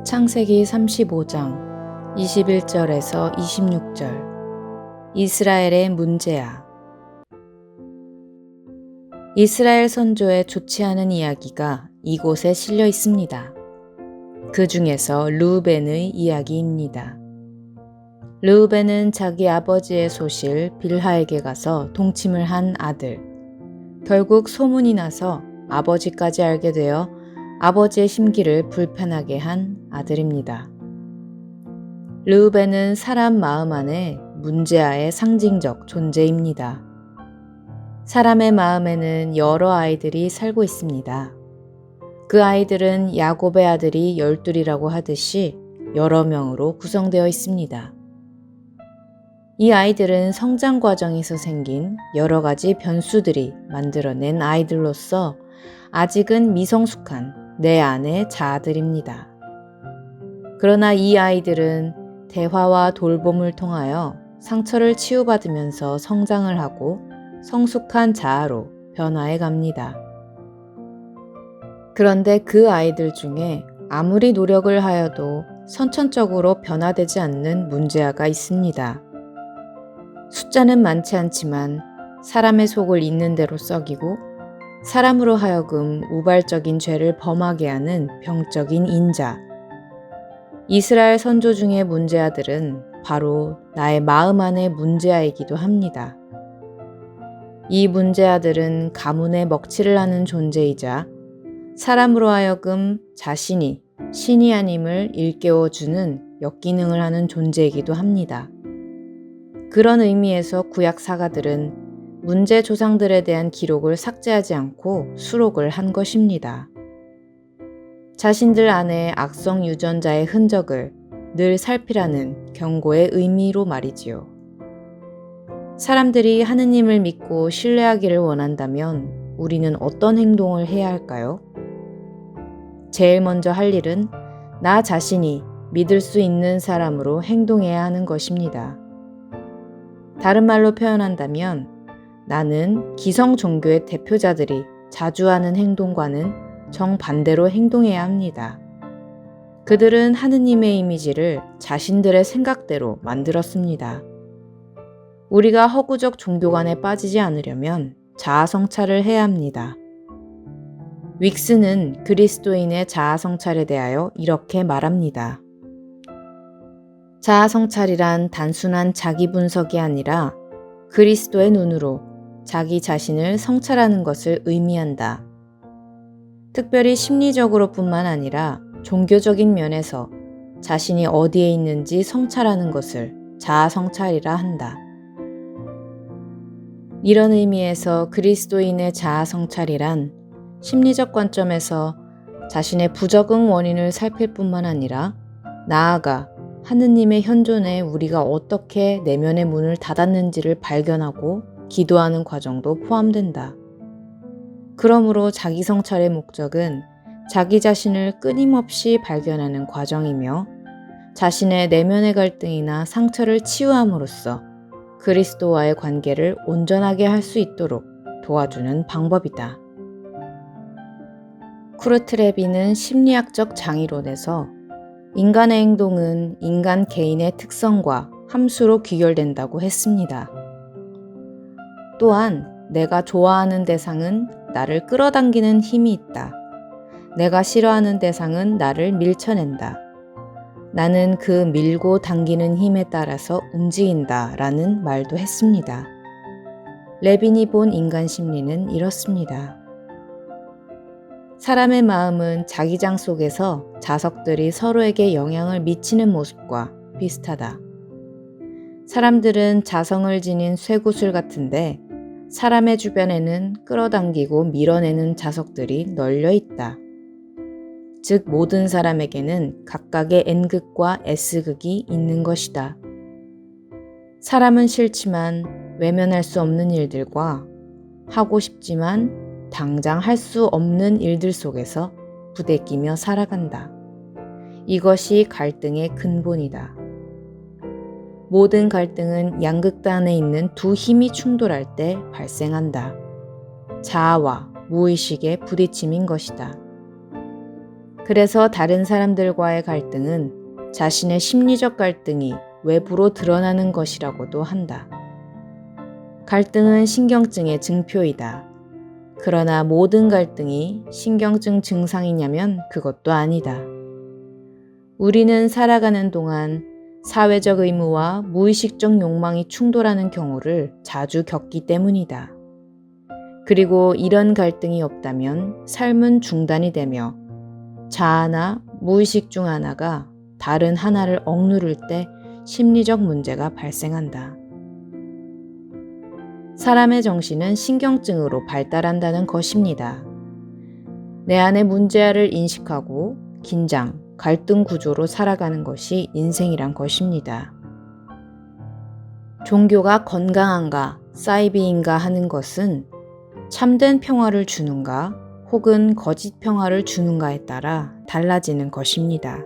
창세기 35장 21절에서 26절. 이스라엘의 문제야. 이스라엘 선조의 좋지 않은 이야기가 이곳에 실려 있습니다. 그 중에서 르우벤의 이야기입니다. 르우벤은 자기 아버지의 소실 빌하에게 가서 동침을 한 아들. 결국 소문이 나서 아버지까지 알게 되어 아버지의 심기를 불편하게 한 아들입니다. 르우벤은 사람 마음 안에 문제아의 상징적 존재입니다. 사람의 마음에는 여러 아이들이 살고 있습니다. 그 아이들은 야곱의 아들이 12이라고 하듯이 여러 명으로 구성되어 있습니다. 이 아이들은 성장 과정에서 생긴 여러 가지 변수들이 만들어낸 아이들로서 아직은 미성숙한 내 안의 자아들입니다. 그러나 이 아이들은 대화와 돌봄을 통하여 상처를 치유받으면서 성장을 하고 성숙한 자아로 변화해 갑니다. 그런데 그 아이들 중에 아무리 노력을 하여도 선천적으로 변화되지 않는 문제아가 있습니다. 숫자는 많지 않지만 사람의 속을 있는 대로 썩이고 사람으로 하여금 우발적인 죄를 범하게 하는 병적인 인자. 이스라엘 선조 중의 문제아들은 바로 나의 마음 안의 문제아이기도 합니다. 이 문제아들은 가문의 먹칠을 하는 존재이자 사람으로 하여금 자신이 신이 아님을 일깨워주는 역기능을 하는 존재이기도 합니다. 그런 의미에서 구약 사가들은 문제 조상들에 대한 기록을 삭제하지 않고 수록을 한 것입니다. 자신들 안에 악성 유전자의 흔적을 늘 살피라는 경고의 의미로 말이지요. 사람들이 하느님을 믿고 신뢰하기를 원한다면 우리는 어떤 행동을 해야 할까요? 제일 먼저 할 일은 나 자신이 믿을 수 있는 사람으로 행동해야 하는 것입니다. 다른 말로 표현한다면 나는 기성 종교의 대표자들이 자주 하는 행동과는 정반대로 행동해야 합니다. 그들은 하느님의 이미지를 자신들의 생각대로 만들었습니다. 우리가 허구적 종교관에 빠지지 않으려면 자아성찰을 해야 합니다. 윅스는 그리스도인의 자아성찰에 대하여 이렇게 말합니다. 자아성찰이란 단순한 자기 분석이 아니라 그리스도의 눈으로 자기 자신을 성찰하는 것을 의미한다. 특별히 심리적으로 뿐만 아니라 종교적인 면에서 자신이 어디에 있는지 성찰하는 것을 자아성찰이라 한다. 이런 의미에서 그리스도인의 자아성찰이란 심리적 관점에서 자신의 부적응 원인을 살필 뿐만 아니라 나아가 하느님의 현존에 우리가 어떻게 내면의 문을 닫았는지를 발견하고 기도하는 과정도 포함된다. 그러므로 자기 성찰의 목적은 자기 자신을 끊임없이 발견하는 과정이며 자신의 내면의 갈등이나 상처를 치유함으로써 그리스도와의 관계를 온전하게 할 수 있도록 도와주는 방법이다. 쿠르트레비는 심리학적 장이론에서 인간의 행동은 인간 개인의 특성과 함수로 귀결된다고 했습니다. 또한 내가 좋아하는 대상은 나를 끌어당기는 힘이 있다. 내가 싫어하는 대상은 나를 밀쳐낸다. 나는 그 밀고 당기는 힘에 따라서 움직인다 라는 말도 했습니다. 레빈이 본 인간 심리는 이렇습니다. 사람의 마음은 자기장 속에서 자석들이 서로에게 영향을 미치는 모습과 비슷하다. 사람들은 자성을 지닌 쇠구슬 같은데 사람의 주변에는 끌어당기고 밀어내는 자석들이 널려 있다. 즉 모든 사람에게는 각각의 N극과 S극이 있는 것이다. 사람은 싫지만 외면할 수 없는 일들과 하고 싶지만 당장 할 수 없는 일들 속에서 부대끼며 살아간다. 이것이 갈등의 근본이다. 모든 갈등은 양극단에 있는 두 힘이 충돌할 때 발생한다. 자아와 무의식의 부딪힘인 것이다. 그래서 다른 사람들과의 갈등은 자신의 심리적 갈등이 외부로 드러나는 것이라고도 한다. 갈등은 신경증의 증표이다. 그러나 모든 갈등이 신경증 증상이냐면 그것도 아니다. 우리는 살아가는 동안 사회적 의무와 무의식적 욕망이 충돌하는 경우를 자주 겪기 때문이다. 그리고 이런 갈등이 없다면 삶은 중단이 되며 자아나 무의식 중 하나가 다른 하나를 억누를 때 심리적 문제가 발생한다. 사람의 정신은 신경증으로 발달한다는 것입니다. 내 안의 문제를 인식하고 긴장, 갈등 구조로 살아가는 것이 인생이란 것입니다. 종교가 건강한가, 사이비인가 하는 것은 참된 평화를 주는가 혹은 거짓 평화를 주는가에 따라 달라지는 것입니다.